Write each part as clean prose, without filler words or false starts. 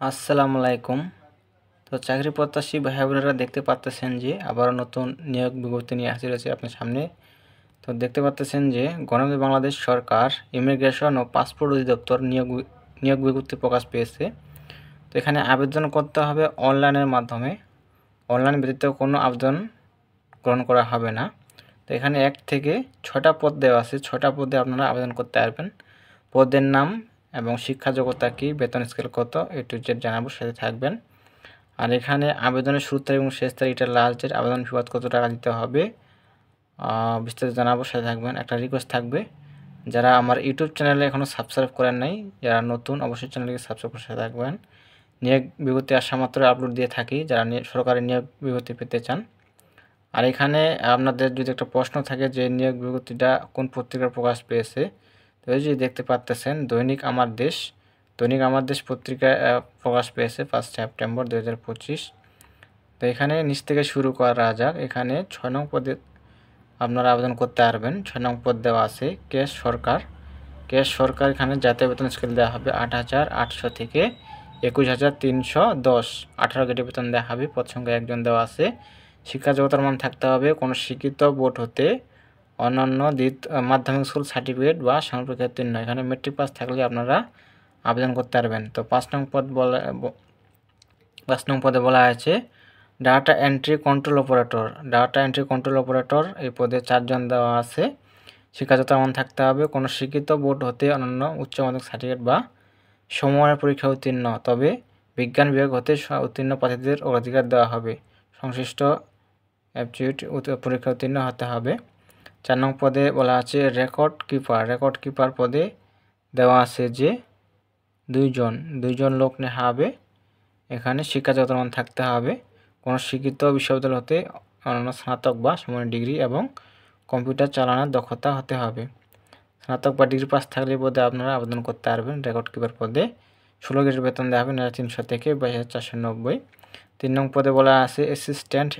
আসসালামু আলাইকুম। তো চাকরি প্রত্যাশী ভাই বোনেরা দেখতে পাচ্তেছেন যে আবারও নতুন নিয়োগ বিজ্ঞপ্তি নিয়ে হাজির হয়েছে আপনার সামনে। তো দেখতে পাচ্তেছেন যে গণতন্ত্র বাংলাদেশ সরকার ইমিগ্রেশন ও পাসপোর্ট অধিদপ্তর নিয়োগ বিজ্ঞপ্তি প্রকাশ পেয়েছে। তো এখানে আবেদন করতে হবে অনলাইনের মাধ্যমে। অনলাইন ব্যতীত কোনো আবেদন গ্রহণ করা হবে না। তো এখানে 1 থেকে 6টা পদ দেওয়া আছে। 6টা পদে আপনারা আবেদন করতে পারবেন। পদের নাম এবং শিক্ষা যোগ্যতা কী, বেতন স্কেল কত, A to Z জানাবো, সাথে থাকবেন। আর এখানে আবেদনের শুরু তারিখ এবং শেষ তারিখ, এটা লাস্ট ডেট, আবেদন ফি কত টাকা দিতে হবে বিস্তারিত জানাবো, সাথে থাকবেন। একটা রিকোয়েস্ট থাকবে, যারা আমার ইউটিউব চ্যানেলে এখনও সাবস্ক্রাইব করেন নাই, যারা নতুন অবশ্যই চ্যানেলকে সাবস্ক্রাইব করে সাথে থাকবেন। নিয়োগ বিজ্ঞপ্তি আসা মাত্র আপলোড দিয়ে থাকি, যারা সরকারি নিয়োগ বিজ্ঞপ্তি পেতে চান। আর এখানে আপনাদের যদি একটা প্রশ্ন থাকে যে নিয়োগ বিজ্ঞপ্তিটা কোন পত্রিকার প্রকাশ পেয়েছে, তো এই যে দেখতে পাচ্তেছেন দৈনিক আমার দেশ পত্রিকায় প্রকাশ পেয়েছে 1 সেপ্টেম্বর 2025। তো এখানে নিচ থেকে শুরু করা যাক। এখানে 6 নং পদে আপনারা আবেদন করতে পারবেন। 6 নং পদ দেওয়া আছে কেশ সরকার। এখানে জাতীয় বেতন স্কেল দেওয়া হবে 8,800 থেকে 21,310। 18 গ্রেডের বেতন দেওয়া হবে। পদ সংখ্যা 1 জন দেওয়া আছে। শিক্ষা যোগ্যতার মান থাকতে হবে কোনো শিক্ষিত বোর্ড হতে অন্যান্য মাধ্যমিক স্কুল সার্টিফিকেট বা সমপরীক্ষা উত্তীর্ণ। এখানে মেট্রিক পাস থাকলে আপনারা আবেদন করতে পারবেন। তো 5 নং পদে বলা আছে ডাটা এন্ট্রি কন্ট্রোল অপারেটর। এই পদে 4 জন দেওয়া আছে। শিক্ষাগত মান থাকতে হবে কোনো শিক্ষিত বোর্ড হতে অন্যান্য উচ্চ মাধ্যমিক সার্টিফিকেট বা সমমানের পরীক্ষা উত্তীর্ণ, তবে বিজ্ঞান বিভাগ হতে উত্তীর্ণ প্রার্থীদের অগ্রাধিকার দেওয়া হবে। সংশ্লিষ্ট অ্যাপটিটিউড পরীক্ষা উত্তীর্ণ হতে হবে। 4 নং পদে বলা আছে রেকর্ড কিপার পদে দেওয়া আছে যে 2 জন লোক নেওয়া হবে। এখানে শিক্ষাগত মান থাকতে হবে কোনো শিক্ষিত বিশ্ববিদ্যালয় হতে অন্যান্য স্নাতক বা সমান ডিগ্রি এবং কম্পিউটার চালানোর দক্ষতা হতে হবে। স্নাতক বা ডিগ্রি পাস থাকলে পদে আপনারা আবেদন করতে পারবেন। রেকর্ড কিপার পদে 16 গ্রেডের বেতন দেওয়া হবে 9,300 থেকে 22,490। 3 নং পদে বলা আছে অ্যাসিস্ট্যান্ট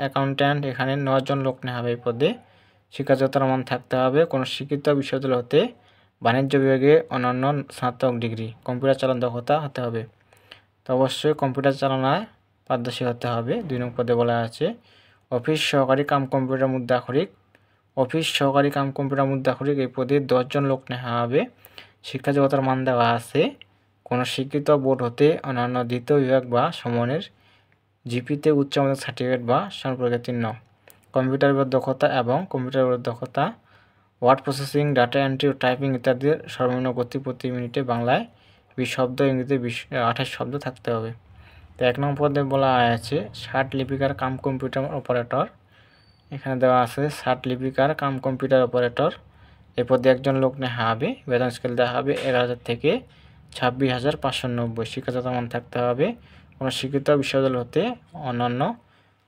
অ্যাকাউন্ট্যান্ট। এখানে 9 জন লোক নেওয়া হবে এই পদে। শিক্ষাগত মান থাকতে হবে কোনো শিক্ষিত বিশ্ববিদ্যালয় হতে বাণিজ্য বিভাগে অন্যান্য স্নাতক ডিগ্রি, কম্পিউটার চালানোর দক্ষতা হতে হবে। তো অবশ্যই কম্পিউটার চালানোয় পারদর্শী হতে হবে। 2 নং পদে বলা আছে অফিস সহকারী কাম কম্পিউটার মুদ্রাক্ষরিক। এই পদে 10 জন লোক নেওয়া হবে। শিক্ষাযোগ্যতার মান দেওয়া আছে কোনো শিক্ষিত বোর্ড হতে অন্যান্য দ্বিতীয় বিভাগ বা সমমানের জিপিতে উচ্চ মাধ্যমিক সার্টিফিকেট বা সমপরীক্ষা উত্তীর্ণ। কম্পিউটার দক্ষতা, ওয়ার্ড প্রসেসিং, ডাটা এন্ট্রি ও টাইপিং ইত্যাদির সর্বনিম্ন গতি প্রতি মিনিটে বাংলায় 20 শব্দ, ইংরেজিতে 28 শব্দ থাকতে হবে। তো 1 নং পদে বলা আছে ষাট লিপিকার কাম কম্পিউটার অপারেটর। এখানে দেওয়া আছে ষাট লিপিকার কাম কম্পিউটার অপারেটর। এই পদে 1 জন লোক নেওয়া হবে। বেতন স্কেল দেওয়া হবে 11,000 থেকে 26,590। শিক্ষাগত মান থাকতে হবে কোনো শিক্ষিত বিশ্ববিদ্যালয় হতে অন্যান্য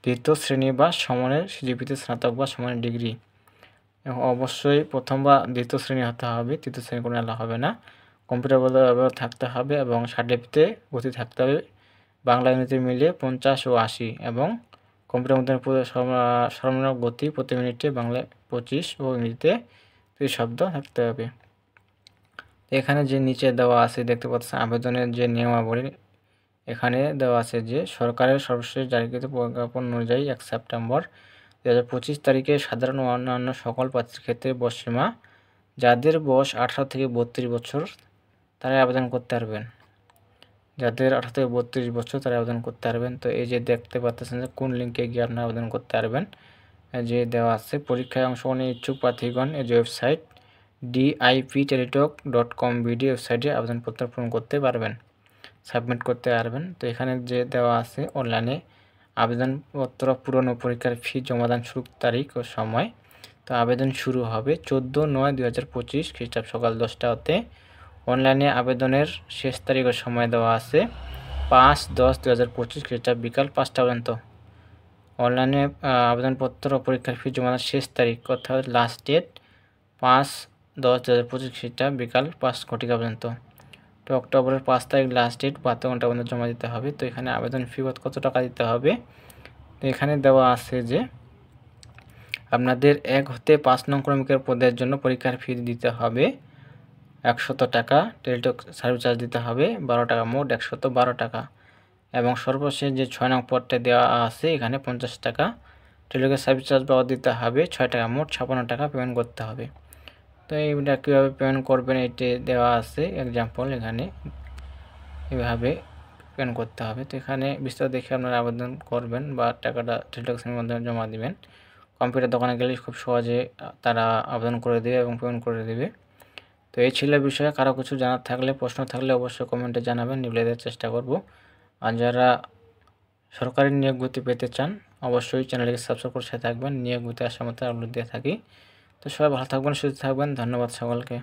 দ্বিতীয় শ্রেণী বা সমানের সিজিপিতে স্নাতক বা সমানের ডিগ্রি। অবশ্যই প্রথম বা দ্বিতীয় শ্রেণী হতে হবে, তৃতীয় শ্রেণী কোনো এলা হবে না। কম্পিউটার ব্যবহার থাকতে হবে এবং সার্টিফিকেটে গতি থাকতে হবে বাংলা ইংরেজি মিলিয়ে 50 ও 80 এবং কম্পিউটার মধ্যে সর্বনিম্ন গতি প্রতি মিনিটে বাংলায় 25 ও ইংরেজিতে 30 শব্দ থাকতে হবে। এখানে যে নিচে দেওয়া আছে দেখতে পাচ্ছেন আবেদনের যে নিয়মাবলী। এখানে দেওয়া আছে যে সরকারের সর্বশেষ জারিকৃত প্রজ্ঞাপন অনুযায়ী 1 সেপ্টেম্বর 2025 তারিখে সাধারণ ও অন্যান্য সকল প্রার্থীর ক্ষেত্রে বয়সসীমা, যাদের বয়স 18 থেকে 32 বছর তারাই আবেদন করতে পারবেন। যাদের 18 থেকে 32 বছর তারা আবেদন করতে পারবেন। তো এই যে দেখতে পাচ্ছেন যে কোন লিঙ্কে গিয়ে আপনারা আবেদন করতে পারবেন, যে দেওয়া আছে পরীক্ষায় অংশগ্রহণের ইচ্ছুক প্রার্থীগণ এই যে ওয়েবসাইট dipteletalk.com ভিডিও ওয়েবসাইটে আবেদনপত্র পূরণ করতে পারবেন, সাবমিট করতে পারবেন। তো এখানে যে দেওয়া আছে অনলাইনে আবেদনপত্র পূরণ ও পরীক্ষার ফি জমাদান শুরু তারিখ ও সময়। তো আবেদন শুরু হবে 14/9/2025 খ্রিস্টাব্দ সকাল 10টা হতে। অনলাইনে আবেদনের শেষ তারিখ ও সময় দেওয়া আছে 5/10/2025 খ্রিস্টাব্দ বিকাল 5টা পর্যন্ত। অনলাইনে আবেদনপত্র ও পরীক্ষার ফি জমাদান শেষ তারিখ অর্থাৎ লাস্ট ডেট 5/10/2025 খ্রিস্টাব্দ বিকাল 5 ঘটিকা পর্যন্ত। তো অক্টোবরের 5 তারিখ লাস্ট ডেট 72 ঘন্টা পর্যন্ত জমা দিতে হবে। তো এখানে আবেদন ফি কত টাকা দিতে হবে, তো এখানে দেওয়া আছে যে আপনাদের 1 হতে 5 নং ক্রমিকের পদের জন্য পরীক্ষার ফি দিতে হবে 100 টাকা টেলিটক সার্ভিস চার্জ দিতে হবে, 12 টাকা, মোট 112 টাকা। এবং সর্বশেষ যে 6 নং পদটা দেওয়া আছে এখানে 50 টাকা টেলিটকের সার্ভিস চার্জ বাবদ দিতে হবে, 6 টাকা, মোট 56 টাকা পেমেন্ট করতে হবে। তো এইটা কীভাবে পেমেন্ট করবেন এটি দেওয়া আছে এক্সাম্পল, এখানে এভাবে পেমেন্ট করতে হবে। তো এখানে বিস্তারিত দেখে আপনারা আবেদন করবেন বা টাকাটা টেলিটকের মাধ্যমে জমা দিবেন। কম্পিউটার দোকানে গেলে খুব সহজে তারা আবেদন করে দেবে এবং পেমেন্ট করে দেবে। তো এই ছিল বিষয়ে, কারো কিছু জানার থাকলে, প্রশ্ন থাকলে অবশ্যই কমেন্টে জানাবেন, রিপ্লাই দেওয়ার চেষ্টা করব। আর যারা সরকারি নিয়োগ ভর্তি পেতে চান অবশ্যই চ্যানেলটিকে সাবস্ক্রাইব করে সাথে থাকবেন, নিয়োগ ভর্তি আসার মতো আপলোড দিয়ে থাকি। তো সবাই ভালো থাকবেন, সুস্থ থাকবেন, ধন্যবাদ সকলকে।